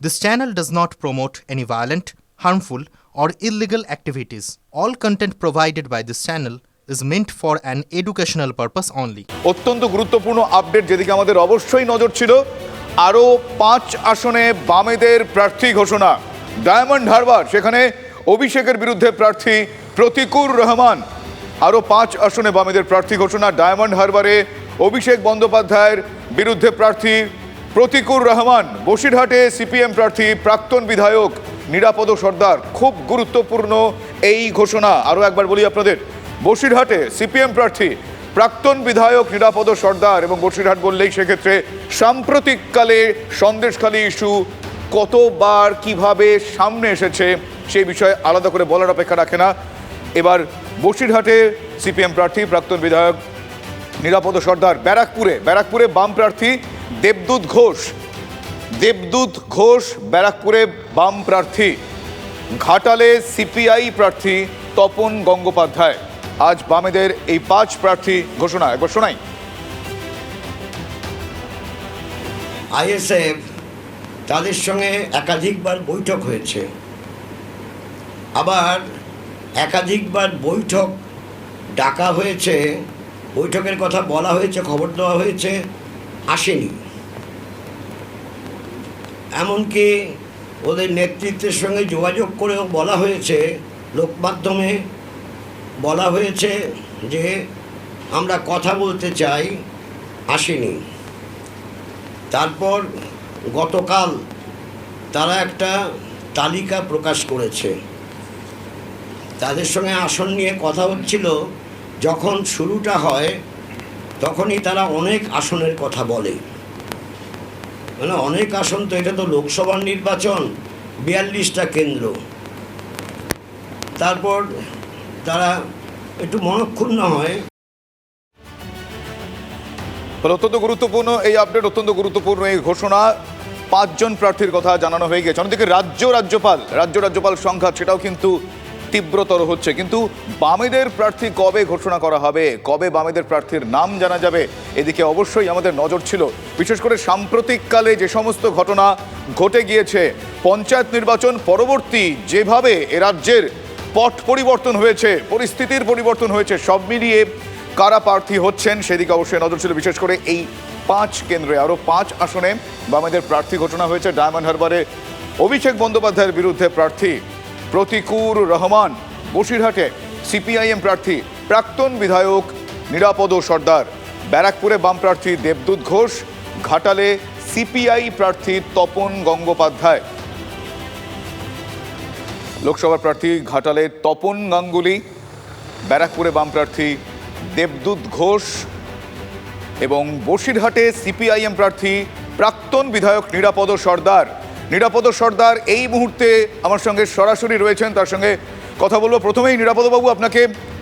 This channel does not promote any violent, harmful, or illegal activities. All content provided by this channel is meant for an educational purpose only. অত্যন্ত গুরুত্বপূর্ণ update যেদিকে আমাদের অবশ্যই নজর ছিল। আরও 5 আসনে বামেদের প্রার্থী ঘোষণা। ডায়মন্ড হারবার, সেখানে অভিষেকের বিরুদ্ধে প্রার্থী প্রতিকুর রহমান। আরও 5 আসনে বামেদের প্রার্থী ঘোষণা। ডায়মন্ড হারবারে অভিষেক বন্দ্যোপাধ্যায়ের বিরুদ্ধে প্রার্থী প্রতিকুর রহমান। বসিরহাটে সিপিএম প্রার্থী প্রাক্তন বিধায়ক নিরাপদ সর্দার। খুব গুরুত্বপূর্ণ এই ঘোষণা। আরও একবার বলি আপনাদের, বসিরহাটে সিপিএম প্রার্থী প্রাক্তন বিধায়ক নিরাপদ সর্দার। এবং বসিরহাট বললেই সেক্ষেত্রে সাম্প্রতিককালে সন্দেশখালী ইস্যু কতবার কিভাবে সামনে এসেছে সেই বিষয়ে আলাদা করে বলার অপেক্ষা রাখে না। এবার বসিরহাটে সিপিএম প্রার্থী প্রাক্তন বিধায়ক নিরাপদ সর্দার। ব্যারাকপুরে বাম প্রার্থী দেবদূত ঘোষ ব্যারাকপুরে বাম প্রার্থী। ঘাটালে সিপিআই প্রার্থী তপন গঙ্গোপাধ্যায়। আজ বামেদের এই 5 প্রার্থী ঘোষণা। একবার শোনাই। আইএসএফ তাদের সঙ্গে একাধিকবার বৈঠক হয়েছে, আবার একাধিকবার বৈঠক ডাকা হয়েছে, বৈঠকের কথা বলা হয়েছে, খবর দেওয়া হয়েছে, আসেনি। এমনকি ওদের নেতৃত্বের সঙ্গে যোগাযোগ করেও বলা হয়েছে, লোকমাধ্যমে বলা হয়েছে যে আমরা কথা বলতে চাই, আসেনি। তারপর গতকাল তারা একটা তালিকা প্রকাশ করেছে, তাদের সঙ্গে আসন নিয়ে কথা হচ্ছিল। যখন শুরুটা হয় তখনই তারা অনেক আসনের কথা বলে, মানে অনেক আসন তো, এটা তো লোকসভার নির্বাচন, 42টা কেন্দ্র। তারপর তারা একটু মনক্ষুণ্ণ হয়। অত্যন্ত গুরুত্বপূর্ণ এই আপডেট, অত্যন্ত গুরুত্বপূর্ণ এই ঘোষণা। 5 জন প্রার্থীর কথা জানানো হয়ে গেছে। অন্যদিকে রাজ্যপাল সংঘাত সেটাও কিন্তু তীব্রতর হচ্ছে। কিন্তু বামেদের প্রার্থী কবে ঘোষণা করা হবে, কবে বামেদের প্রার্থীর নাম জানা যাবে, এদিকে অবশ্যই আমাদের নজর ছিল। বিশেষ করে সাম্প্রতিককালে যে সমস্ত ঘটনা ঘটে গিয়েছে, পঞ্চায়েত নির্বাচন পরবর্তী যেভাবে এ রাজ্যের পট পরিবর্তন হয়েছে, পরিস্থিতির পরিবর্তন হয়েছে, সব মিলিয়ে কারা প্রার্থী হচ্ছেন সেদিকে অবশ্যই নজর ছিল। বিশেষ করে এই 5 কেন্দ্রে আরও 5 আসনে বামেদের প্রার্থী ঘোষণা হয়েছে। ডায়মন্ড হারবারে অভিষেক বন্দ্যোপাধ্যায়ের বিরুদ্ধে প্রার্থী প্রতিকুর রহমান। বসিরহাটে সিপিআইএম প্রার্থী প্রাক্তন বিধায়ক নিরাপদ সর্দার। ব্যারাকপুরে বাম প্রার্থী দেবদূত ঘোষ। ঘাটালে সিপিআই প্রার্থী তপন গঙ্গোপাধ্যায়। লোকসভার প্রার্থী ঘাটালে তপন গাঙ্গুলি, ব্যারাকপুরে বাম প্রার্থী দেবদূত ঘোষ এবং বসিরহাটে সিপিআইএম প্রার্থী প্রাক্তন বিধায়ক নিরাপদ সর্দার এই মুহূর্তে আমার সঙ্গে সরাসরি রয়েছেন। তার সঙ্গে কথা বলবো। প্রথমেই নিরাপদবাবু, আপনাকে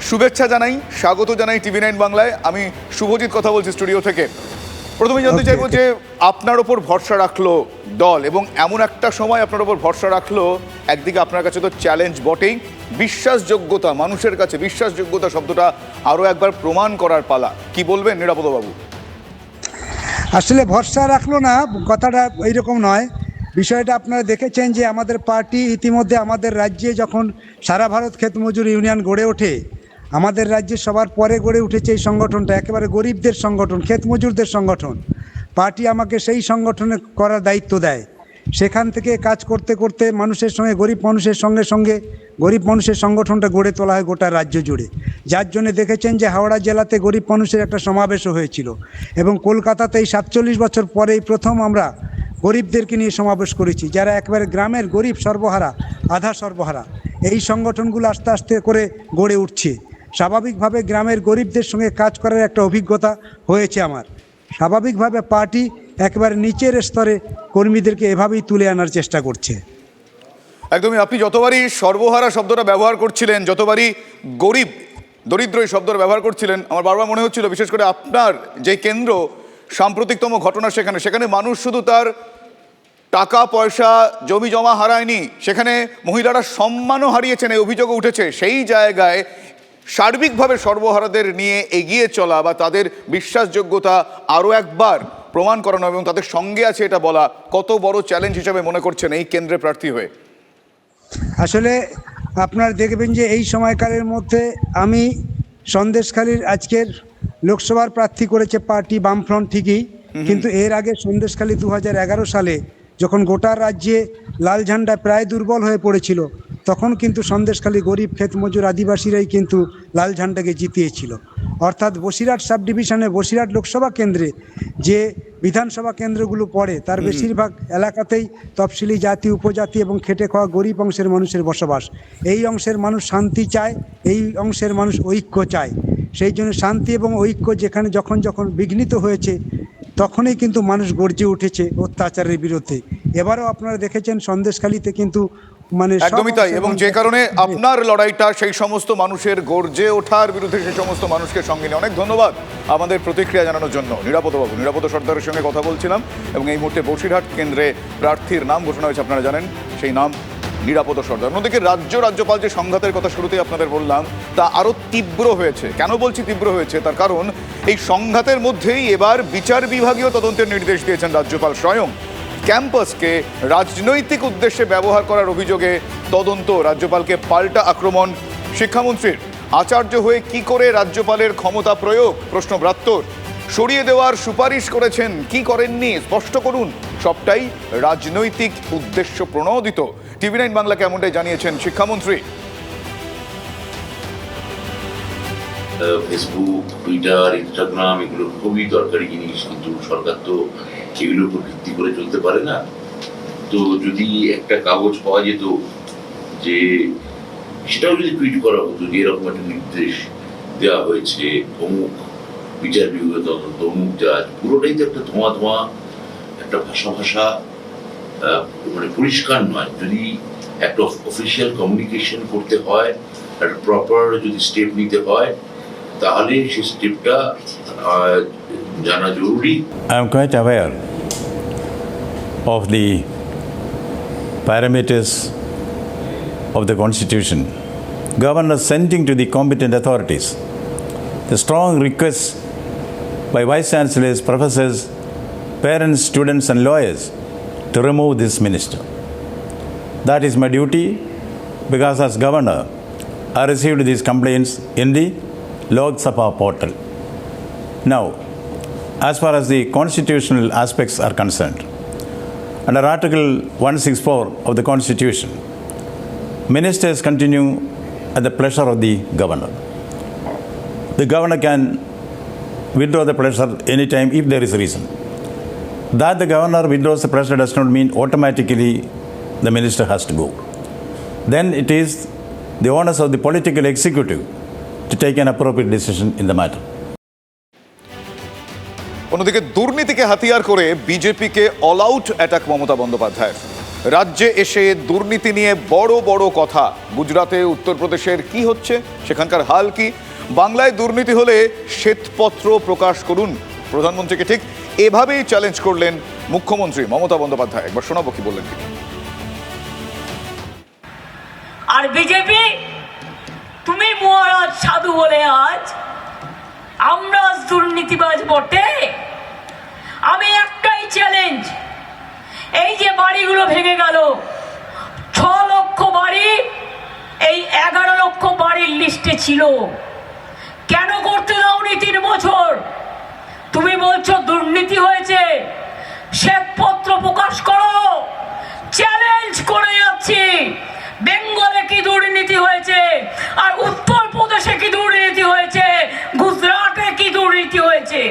শুভেচ্ছা জানাই, স্বাগত জানাই টিভি9 বাংলায়। আমি শুভজিৎ কথা বলছি স্টুডিও থেকে। প্রথমেই জানতে চাইবো যে আপনার ওপর ভরসা রাখলো দল, এবং এমন একটা সময় আপনার ওপর ভরসা রাখলো, একদিকে আপনার কাছে তো চ্যালেঞ্জ বটেই, বিশ্বাসযোগ্যতা, মানুষের কাছে বিশ্বাসযোগ্যতা শব্দটা আরও একবার প্রমাণ করার পালা। কি বলবেন নিরাপদবাবু? আসলে ভরসা রাখলো না, কথাটা এইরকম নয়। বিষয়টা আপনারা দেখেছেন যে আমাদের পার্টি ইতিমধ্যে আমাদের রাজ্যে যখন সারা ভারত ক্ষেত মজুর ইউনিয়ন গড়ে ওঠে, আমাদের রাজ্যে সবার পরে গড়ে উঠেছে এই সংগঠনটা, একেবারে গরিবদের সংগঠন, ক্ষেত মজুরদের সংগঠন। পার্টি আমাকে সেই সংগঠনে করার দায়িত্ব দেয়। সেখান থেকে কাজ করতে করতে মানুষের সঙ্গে, গরিব মানুষের সঙ্গে গরিব মানুষের সংগঠনটা গড়ে তোলা হয় গোটা রাজ্য জুড়ে। যার জন্য দেখেছেন যে হাওড়া জেলাতে গরিব মানুষের একটা সমাবেশও হয়েছিল, এবং কলকাতাতে এই 47 বছর পরেই প্রথম আমরা গরিবদেরকে নিয়ে সমাবেশ করেছি, যারা একেবারে গ্রামের গরিব, সর্বহারা, আধা সর্বহারা। এই সংগঠনগুলো আস্তে আস্তে করে গড়ে উঠছে। স্বাভাবিকভাবে গ্রামের গরিবদের সঙ্গে কাজ করার একটা অভিজ্ঞতা হয়েছে আমার। স্বাভাবিকভাবে পার্টি একেবারে নিচের স্তরে কর্মীদেরকে এভাবেই তুলে আনার চেষ্টা করছে। একদমই। আপনি যতবারই সর্বহারা শব্দটা ব্যবহার করছিলেন, যতবারই গরিব দরিদ্র এই শব্দটা ব্যবহার করছিলেন, আমার বারবার মনে হচ্ছিল বিশেষ করে আপনার যে কেন্দ্র, সাম্প্রতিকতম ঘটনা সেখানে মানুষ শুধু তার টাকা পয়সা জমি জমা হারায়নি, সেখানে মহিলারা সম্মানও হারিয়েছেন, এই অভিযোগও উঠেছে। সেই জায়গায় সার্বিকভাবে সর্বহারাদের নিয়ে এগিয়ে চলা বা তাদের বিশ্বাসযোগ্যতা আরও একবার প্রমাণ করানো এবং তাদের সঙ্গে আছে এটা বলা কত বড় চ্যালেঞ্জ হিসেবে মনে করছেন এই কেন্দ্রে প্রার্থী হয়ে? আসলে আপনারা দেখবেন যে এই সময়কালের মধ্যে আমি সন্দেশখালীর আজকের লোকসভার প্রার্থী করেছে পার্টি বামফ্রন্ট ঠিকই, কিন্তু এর আগে সন্দেশখালী 2011 সালে যখন গোটা রাজ্যে লাল ঝান্ডা প্রায় দুর্বল হয়ে পড়েছিল, তখন কিন্তু সন্দেশখালী গরিব ক্ষেত মজুর আদিবাসীরাই কিন্তু লাল ঝান্ডাকে জিতিয়েছিল। অর্থাৎ বসিরহাট সাব ডিভিশনে বসিরহাট লোকসভা কেন্দ্রে যে বিধানসভা কেন্দ্রগুলো পড়ে তার বেশিরভাগ এলাকাতেই তফসিলি জাতি, উপজাতি এবং খেটে খাওয়া গরিব অংশের মানুষের বসবাস। এই অংশের মানুষ শান্তি চায়, এই অংশের মানুষ ঐক্য চায়। সেই জন্য শান্তি এবং ঐক্য যেখানে যখন যখন বিঘ্নিত হয়েছে তখনই কিন্তু মানুষ গর্জে উঠেছে অত্যাচারের বিরুদ্ধে। এবারও আপনারা দেখেছেন সন্দেশখালীতে কিন্তু একদমই তাই, এবং যে কারণে আপনার লড়াইটা সেই সমস্ত মানুষের গর্জে ওঠার বিরুদ্ধে, সেই সমস্ত মানুষকে সঙ্গে নিয়ে। অনেক ধন্যবাদ আমাদের প্রতিক্রিয়া জানানোর জন্য নিরাপদবাবু। নিরাপদ সর্দারের সঙ্গে কথা বলছিলাম এবং এই মুহূর্তে বসিরহাট কেন্দ্রে প্রার্থীর নাম ঘোষণা হয়েছে, আপনারা জানেন সেই নাম নিরাপদ সর্দার। অন্যদিকে রাজ্যপাল যে সংঘাতের কথা শুরুতেই আপনাদের বললাম তা আরও তীব্র হয়েছে। কেন বলছি তীব্র হয়েছে? তার কারণ এই সংঘাতের মধ্যেই এবার বিচার বিভাগীয় তদন্তের নির্দেশ দিয়েছেন রাজ্যপাল স্বয়ং। ক্যাম্পাসকে রাজনৈতিক উদ্দেশ্যে ব্যবহার করার অভিযোগে তদন্ত, রাজ্যপালকে পাল্টা আক্রমণ শিক্ষামন্ত্রীর। আচার্য হয়ে কি করে রাজ্যপালের ক্ষমতা প্রয়োগ? প্রশ্ন ব্রাত্তর। সরিয়ে দেওয়ার সুপারিশ করেছেন, কি করেননি স্পষ্ট করুন। সবটাই রাজনৈতিক উদ্দেশ্য প্রণোদিত। TV9 বাংলাকে এমনটাই জানিয়েছেন শিক্ষামন্ত্রী। ফেসবুক, টুইটার, ইনস্টাগ্রাম এগুলো খুবই দরকারি জিনিস, কিন্তু সরকার তো এগুলোর উপর ভিত্তি করে চলতে পারে না। তো যদি একটা কাগজ পাওয়া যেত যে সেটাও যদি টুইট করা হতো যে এরকম একটা নির্দেশ দেওয়া হয়েছে, অমুক বিচার বিভাগীয় তদন্ত, অমুক জাজ, পুরোটাই তো একটা ধোঁয়া ধোঁয়া, একটা ভাষা পরিষ্কার নয়। যদি একটা অফিসিয়াল কমিউনিকেশন করতে হয়, একটা প্রপার যদি স্টেপ নিতে হয়, তাহলে সেই স্টেপটা জানা জরুরি। I am quite aware of the parameters of the Constitution. Governor sending to the competent authorities the strong request by vice chancellors, professors, parents, students and lawyers to remove this minister. That is my duty, because as governor I received these complaints in the Lok Sabha portal. Now, as far as the constitutional aspects are concerned, under Article 164 of the Constitution, ministers continue at the pleasure of the governor. The governor can withdraw the pleasure anytime if there is a reason. That the governor withdraws the pleasure does not mean automatically the minister has to go. Then it is the onus of the political executive to take an appropriate decision in the matter. অন্যদিকে দুর্নীতিকে হাতিয়ার করে বিজেপিকে all out attack Mamata বন্দ্যোপাধ্যায়ের। রাজ্যে এসে দুর্নীতি নিয়ে বড় বড় কথা। গুজরাটে, উত্তরপ্রদেশের কি হচ্ছে, সেখানকার হাল কি? বাংলায় দুর্নীতি হলে শ্বেতপত্র প্রকাশ করুন। প্রধানমন্ত্রীকে ঠিক এভাবেই চ্যালেঞ্জ করলেন মুখ্যমন্ত্রী মমতা বন্দ্যোপাধ্যায়। একবার শোনাবো কি বললেন। আর বিজেপি, তুমি মহারাজ সাধু বলে আজ আমরা দুর্নীতিবাজ বটে। আমি একটাই চ্যালেঞ্জ, এই যে বাড়িগুলো ভেঙে গেল, 6 লক্ষ বাড়ি এই 11 লক্ষ বাড়ির লিস্টে ছিল, কেন করতে দাওনি 3 বছর? তুমি বলছো দুর্নীতি হয়েছে, শ্বেতপত্র প্রকাশ করো। চ্যালেঞ্জ করে যাচ্ছি, বেঙ্গলে কি দুর্নীতি হয়েছে, আর উত্তরপ্রদেশে কি দুর্নীতি হয়েছে, গুজরাটে কি দুর্নীতি হয়েছে।